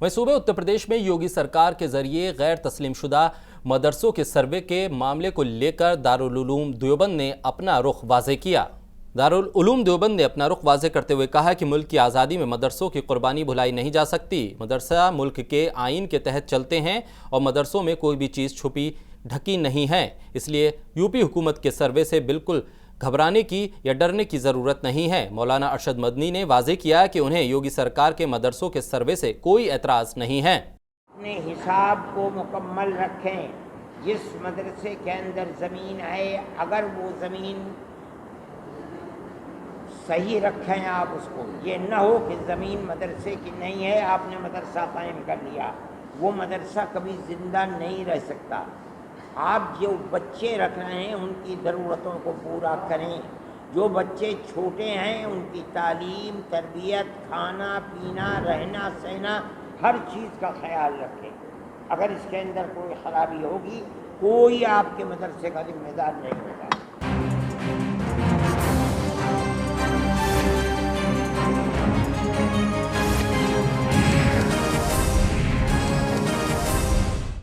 वहीं सूबे उत्तर प्रदेश में योगी सरकार के जरिए गैर तस्लीम शुदा मदरसों के सर्वे के मामले को लेकर दारुल उलूम देवबंद ने अपना रुख वाज़ेह किया। दारुल उलूम देवबंद ने अपना रुख वाज़ेह करते हुए कहा कि मुल्क की आज़ादी में मदरसों की कुर्बानी भुलाई नहीं जा सकती। मदरसा मुल्क के आइन के तहत चलते हैं और मदरसों में कोई भी चीज़ छुपी ढकी नहीं है, इसलिए यूपी हुकूमत के सर्वे से बिल्कुल घबराने की या डरने की ज़रूरत नहीं है। मौलाना अरशद मदनी ने वाज़ेह किया कि उन्हें योगी सरकार के मदरसों के सर्वे से कोई एतराज़ नहीं है। अपने हिसाब को मुकम्मल रखें। जिस मदरसे के अंदर ज़मीन है, अगर वो ज़मीन सही रखें आप उसको, ये न हो कि ज़मीन मदरसे की नहीं है, आपने मदरसा कायम कर लिया, वो मदरसा कभी ज़िंदा नहीं रह सकता। आप जो बच्चे रख रहे हैं उनकी ज़रूरतों को पूरा करें। जो बच्चे छोटे हैं उनकी तालीम, तरबियत, खाना पीना, रहना सहना, हर चीज़ का ख्याल रखें। अगर इसके अंदर कोई ख़राबी होगी, कोई आपके मदरसे का जिम्मेदार नहीं है।